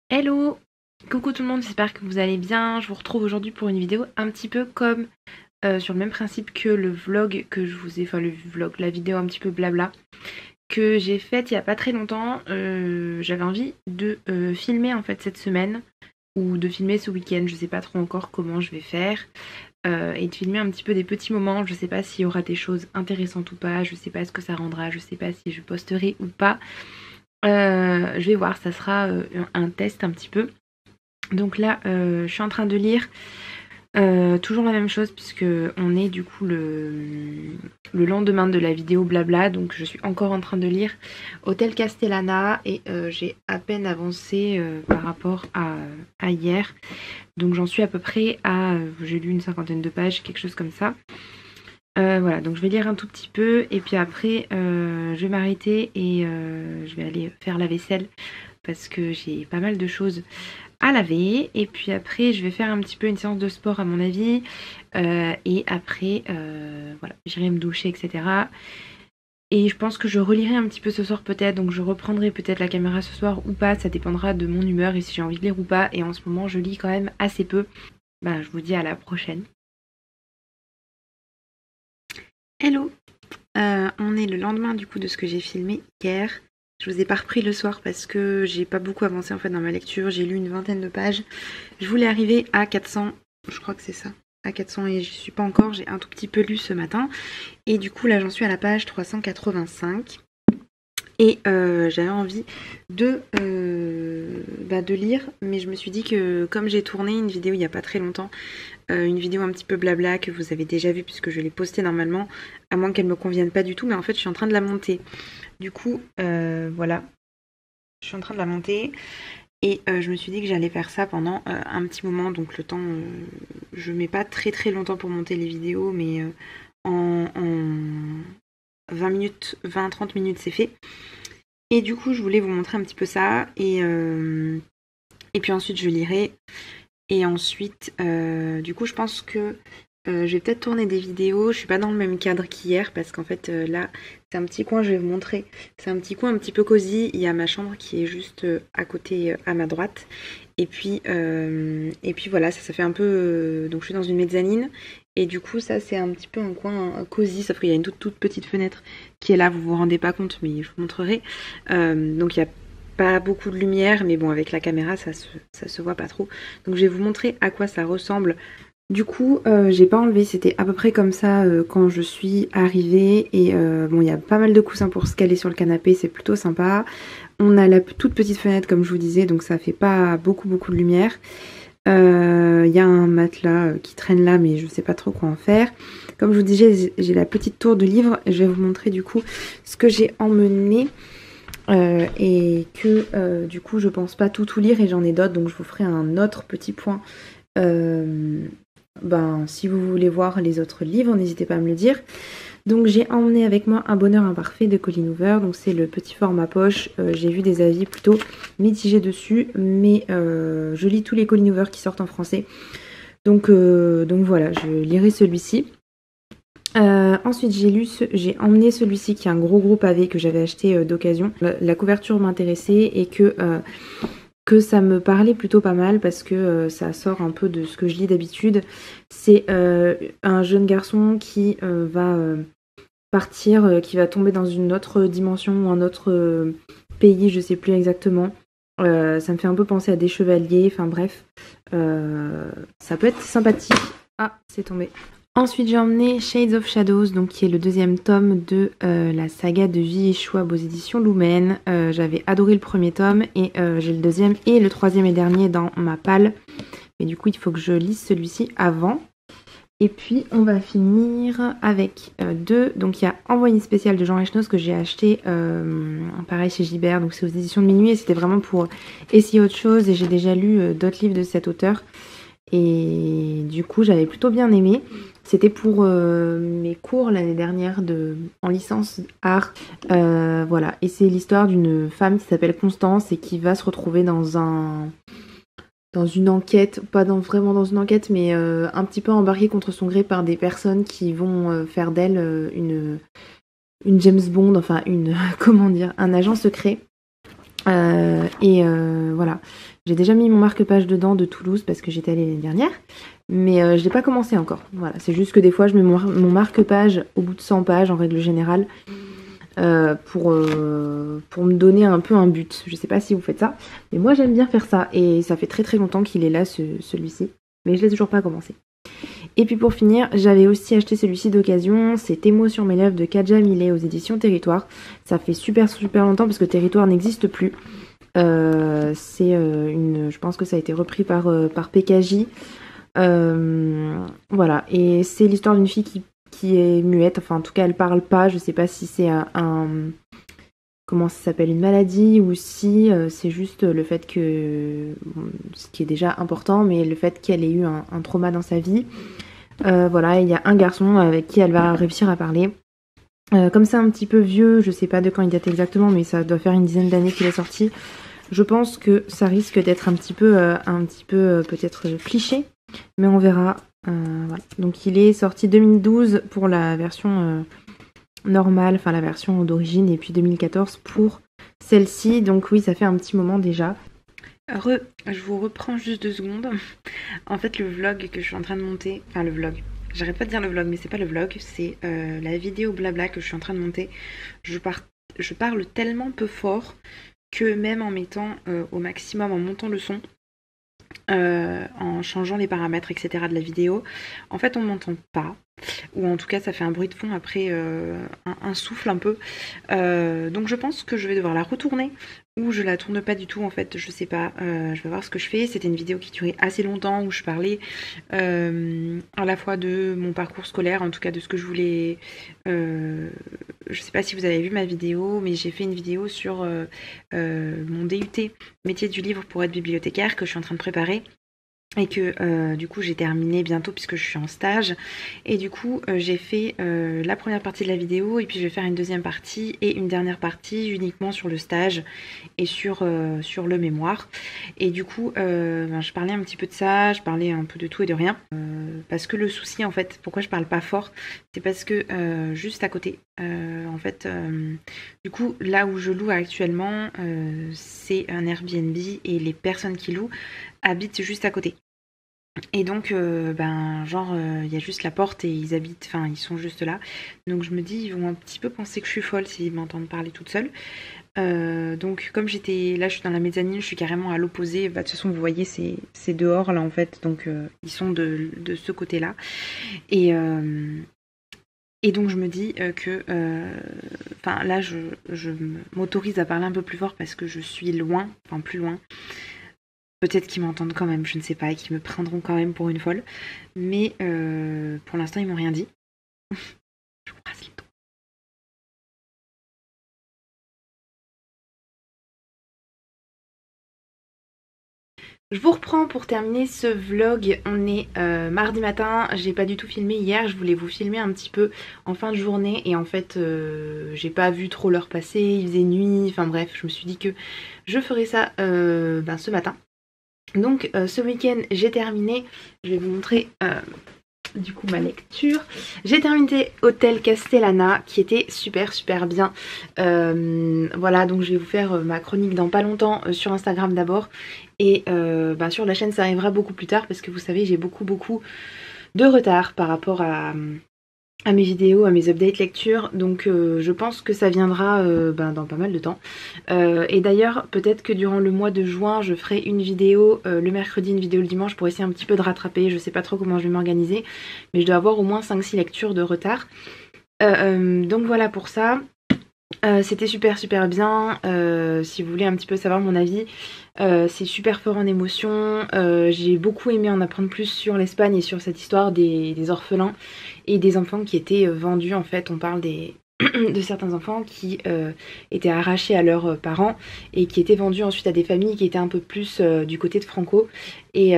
Hello! Coucou tout le monde, j'espère que vous allez bien. Je vous retrouve aujourd'hui pour une vidéo un petit peu comme sur le même principe que le vlog que je vous ai, enfin le vlog, la vidéo un petit peu blabla que j'ai faite il y a pas très longtemps. J'avais envie de filmer en fait cette semaine ou de filmer ce week-end, je sais pas trop encore comment je vais faire. Et de filmer un petit peu des petits moments, je sais pas s'il y aura des choses intéressantes ou pas, je sais pas ce que ça rendra, je sais pas si je posterai ou pas. Je vais voir, ça sera un test un petit peu. Donc là, je suis en train de lire toujours la même chose puisque on est du coup le lendemain de la vidéo blabla. Donc je suis encore en train de lire Hôtel Castellana et j'ai à peine avancé par rapport à hier. Donc j'en suis à peu près à, j'ai lu une 50aine de pages, quelque chose comme ça. Voilà, donc je vais lire un tout petit peu et puis après je vais m'arrêter et je vais aller faire la vaisselle parce que j'ai pas mal de choses à laver. Et puis après je vais faire un petit peu une séance de sport à mon avis et après voilà, j'irai me doucher, etc. Et je pense que je relirai un petit peu ce soir peut-être, donc je reprendrai peut-être la caméra ce soir ou pas, ça dépendra de mon humeur et si j'ai envie de lire ou pas. Et en ce moment je lis quand même assez peu. Ben, je vous dis à la prochaine. Hello, on est le lendemain du coup de ce que j'ai filmé hier. Je vous ai pas repris le soir parce que j'ai pas beaucoup avancé en fait dans ma lecture. J'ai lu une 20aine de pages. Je voulais arriver à 400, je crois que c'est ça, à 400 et j'y suis pas encore. J'ai un tout petit peu lu ce matin. Et du coup là j'en suis à la page 385. Et j'avais envie de lire, mais je me suis dit que comme j'ai tourné une vidéo il n'y a pas très longtemps, une vidéo un petit peu blabla que vous avez déjà vue puisque je l'ai postée normalement, à moins qu'elle me convienne pas du tout, mais en fait je suis en train de la monter. Du coup, voilà, je suis en train de la monter et je me suis dit que j'allais faire ça pendant un petit moment, donc le temps, je mets pas très très longtemps pour monter les vidéos, mais en 20 minutes, 20-30 minutes c'est fait. Et du coup je voulais vous montrer un petit peu ça et puis ensuite je lirai. Et ensuite du coup je pense que je vais peut-être tourner des vidéos. Je suis pas dans le même cadre qu'hier parce qu'en fait là c'est un petit coin, je vais vous montrer. C'est un petit coin un petit peu cosy. Il y a ma chambre qui est juste à côté, à ma droite. Et puis voilà, ça fait un peu... donc je suis dans une mezzanine. Et du coup ça c'est un petit peu un coin cosy. Sauf qu'il y a une toute petite fenêtre qui est là. Vous vous rendez pas compte mais je vous montrerai. Donc il y a pas beaucoup de lumière. Mais bon avec la caméra ça se voit pas trop. Donc je vais vous montrer à quoi ça ressemble. Du coup, j'ai pas enlevé, c'était à peu près comme ça quand je suis arrivée. Et bon, il y a pas mal de coussins pour se caler sur le canapé, c'est plutôt sympa. On a la toute petite fenêtre comme je vous disais, donc ça fait pas beaucoup de lumière. Il y a un matelas qui traîne là, mais je sais pas trop quoi en faire. Comme je vous disais, j'ai la petite tour de livres. Je vais vous montrer du coup ce que j'ai emmené. Et que du coup je pense pas tout lire et j'en ai d'autres, donc je vous ferai un autre petit point. Si vous voulez voir les autres livres, n'hésitez pas à me le dire. Donc j'ai emmené avec moi Un bonheur imparfait de Colleen Hoover. Donc c'est le petit format poche. J'ai vu des avis plutôt mitigés dessus, mais je lis tous les Colleen Hoover qui sortent en français. Donc voilà, je lirai celui-ci. Ensuite j'ai emmené celui-ci qui est un gros pavé que j'avais acheté d'occasion. La couverture m'intéressait et que ça me parlait plutôt pas mal parce que ça sort un peu de ce que je lis d'habitude. C'est un jeune garçon qui va partir, qui va tomber dans une autre dimension ou un autre pays, je sais plus exactement. Ça me fait un peu penser à des chevaliers, enfin bref. Ça peut être sympathique. Ah, c'est tombé. Ensuite j'ai emmené Shades of Shadows, donc qui est le deuxième tome de la saga de Vie et Choix aux éditions Lumen. J'avais adoré le premier tome et j'ai le deuxième et le troisième et dernier dans ma palle. Et du coup il faut que je lise celui-ci avant. Et puis on va finir avec deux. Donc il y a Envoyé spécial de Jean Rechnos que j'ai acheté pareil chez Gibert. Donc c'est aux éditions de minuit et c'était vraiment pour essayer autre chose. Et j'ai déjà lu d'autres livres de cet auteur. Et du coup j'avais plutôt bien aimé. C'était pour mes cours l'année dernière en licence art. Voilà. Et c'est l'histoire d'une femme qui s'appelle Constance et qui va se retrouver dans dans une enquête, pas vraiment dans une enquête, mais un petit peu embarquée contre son gré par des personnes qui vont faire d'elle une James Bond, enfin comment dire, un agent secret. Voilà, j'ai déjà mis mon marque-page dedans de Toulouse parce que j'étais allée l'année dernière, mais je l'ai pas commencé encore. Voilà, c'est juste que des fois je mets mon marque-page au bout de 100 pages en règle générale pour me donner un peu un but. Je sais pas si vous faites ça, mais moi j'aime bien faire ça et ça fait très très longtemps qu'il est là celui-ci, mais je l'ai toujours pas commencé. Et puis pour finir, j'avais aussi acheté celui-ci d'occasion, c'est Tes mots sur mes lèvres de Kadja Millet aux éditions Territoire. Ça fait super longtemps parce que Territoire n'existe plus. Je pense que ça a été repris par PKJ. Voilà, et c'est l'histoire d'une fille qui est muette, enfin en tout cas elle parle pas, je sais pas si c'est comment ça s'appelle, une maladie ou si c'est juste le fait que, ce qui est déjà important, mais le fait qu'elle ait eu un trauma dans sa vie. Voilà, il y a un garçon avec qui elle va réussir à parler. Comme c'est un petit peu vieux, je sais pas de quand il date exactement, mais ça doit faire une dizaine d'années qu'il est sorti. Je pense que ça risque d'être un petit peu peut-être cliché, mais on verra. Voilà. Donc il est sorti 2012 pour la version normale, enfin la version d'origine, et puis 2014 pour celle-ci. Donc oui, ça fait un petit moment déjà. Je vous reprends juste 2 secondes. En fait, le vlog que je suis en train de monter, enfin le vlog, j'arrête pas de dire le vlog, mais c'est pas le vlog, c'est la vidéo blabla que je suis en train de monter. Je parle tellement peu fort que même en mettant au maximum, en montant le son, en changeant les paramètres, etc. de la vidéo, en fait on ne m'entend pas. Ou en tout cas ça fait un bruit de fond après un souffle un peu. Donc je pense que je vais devoir la retourner ou je la tourne pas du tout en fait, je sais pas, je vais voir ce que je fais. C'était une vidéo qui durait assez longtemps où je parlais à la fois de mon parcours scolaire, en tout cas de ce que je voulais. Je sais pas si vous avez vu ma vidéo, mais j'ai fait une vidéo sur mon DUT, métier du livre pour être bibliothécaire, que je suis en train de préparer. Et que du coup j'ai terminé bientôt puisque je suis en stage. Et du coup j'ai fait la première partie de la vidéo et puis je vais faire une deuxième partie et une dernière partie uniquement sur le stage et sur le mémoire. Et du coup je parlais un petit peu de ça, je parlais un peu de tout et de rien. Parce que le souci en fait, pourquoi je parle pas fort, c'est parce que juste à côté, en fait, du coup là où je loue actuellement, c'est un Airbnb et les personnes qui louent habitent juste à côté. Et donc, il y a juste la porte et ils sont juste là. Donc je me dis, ils vont un petit peu penser que je suis folle s'ils m'entendent parler toute seule. Donc comme là, je suis dans la mezzanine, je suis carrément à l'opposé. Bah, de toute façon, vous voyez, c'est dehors là en fait. Donc ils sont de ce côté-là. Et donc je me dis là, je m'autorise à parler un peu plus fort parce que je suis loin, enfin plus loin. Peut-être qu'ils m'entendent quand même, je ne sais pas, et qu'ils me prendront quand même pour une folle. Mais pour l'instant, ils m'ont rien dit. Je vous brasse les doigts. Je vous reprends pour terminer ce vlog. On est mardi matin, j'ai pas du tout filmé hier, je voulais vous filmer un petit peu en fin de journée et en fait j'ai pas vu trop l'heure passer, il faisait nuit, enfin bref, je me suis dit que je ferais ça ce matin. Donc ce week-end j'ai terminé, je vais vous montrer du coup ma lecture. J'ai terminé Hôtel Castellana qui était super bien. Voilà, donc je vais vous faire ma chronique dans pas longtemps sur Instagram d'abord et sur la chaîne ça arrivera beaucoup plus tard parce que vous savez j'ai beaucoup de retard par rapport à mes vidéos, à mes updates lecture, donc je pense que ça viendra dans pas mal de temps. Et d'ailleurs, peut-être que durant le mois de juin, je ferai une vidéo le mercredi, une vidéo le dimanche pour essayer un petit peu de rattraper. Je sais pas trop comment je vais m'organiser, mais je dois avoir au moins 5-6 lectures de retard. Donc voilà pour ça. C'était super bien. Si vous voulez un petit peu savoir mon avis, c'est super fort en émotion. J'ai beaucoup aimé en apprendre plus sur l'Espagne et sur cette histoire des orphelins et des enfants qui étaient vendus. En fait, on parle de certains enfants qui étaient arrachés à leurs parents et qui étaient vendus ensuite à des familles qui étaient un peu plus du côté de Franco et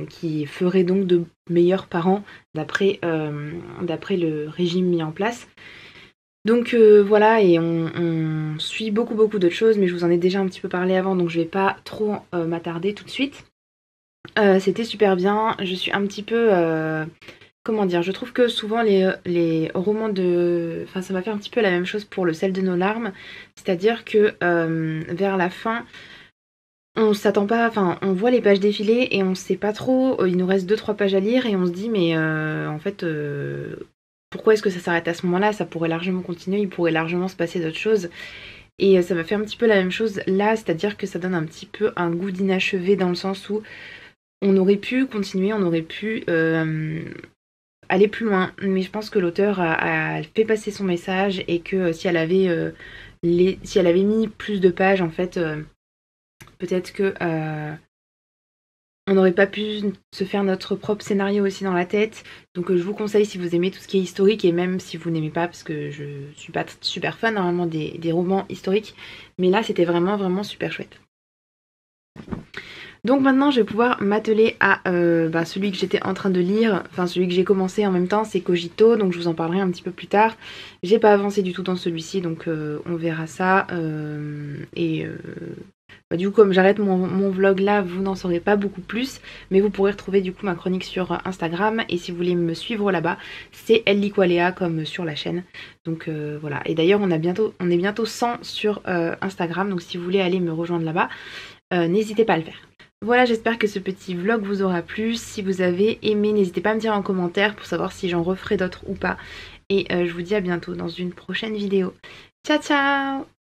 qui feraient donc de meilleurs parents d'après le régime mis en place. Donc voilà, et on suit beaucoup d'autres choses, mais je vous en ai déjà un petit peu parlé avant, donc je vais pas trop m'attarder tout de suite. C'était super bien. Je suis un petit peu... comment dire? Je trouve que souvent les romans de... Enfin, ça m'a fait un petit peu la même chose pour Le sel de nos larmes. C'est-à-dire que vers la fin, on s'attend pas... Enfin, on voit les pages défiler et on sait pas trop. Il nous reste deux trois pages à lire et on se dit, mais en fait... pourquoi est-ce que ça s'arrête à ce moment-là? Ça pourrait largement continuer, il pourrait largement se passer d'autres choses. Et ça m'a fait un petit peu la même chose là, c'est-à-dire que ça donne un petit peu un goût d'inachevé dans le sens où on aurait pu continuer, on aurait pu aller plus loin. Mais je pense que l'auteur a fait passer son message et que si elle avait mis plus de pages, en fait, peut-être que on n'aurait pas pu se faire notre propre scénario aussi dans la tête. Donc je vous conseille, si vous aimez tout ce qui est historique, et même si vous n'aimez pas, parce que je suis pas super fan normalement des romans historiques, mais là c'était vraiment vraiment super chouette. Donc maintenant je vais pouvoir m'atteler à celui que j'étais en train de lire, enfin celui que j'ai commencé en même temps, c'est Cogito, donc je vous en parlerai un petit peu plus tard. J'ai pas avancé du tout dans celui-ci, donc on verra ça. Du coup, comme j'arrête mon vlog là, vous n'en saurez pas beaucoup plus, mais vous pourrez retrouver du coup ma chronique sur Instagram, et si vous voulez me suivre là-bas, c'est Elliqualea comme sur la chaîne. Donc voilà, et d'ailleurs on est bientôt 100 sur Instagram, donc si vous voulez aller me rejoindre là-bas, n'hésitez pas à le faire. Voilà, j'espère que ce petit vlog vous aura plu. Si vous avez aimé, n'hésitez pas à me dire en commentaire pour savoir si j'en referai d'autres ou pas. Et je vous dis à bientôt dans une prochaine vidéo. Ciao ciao!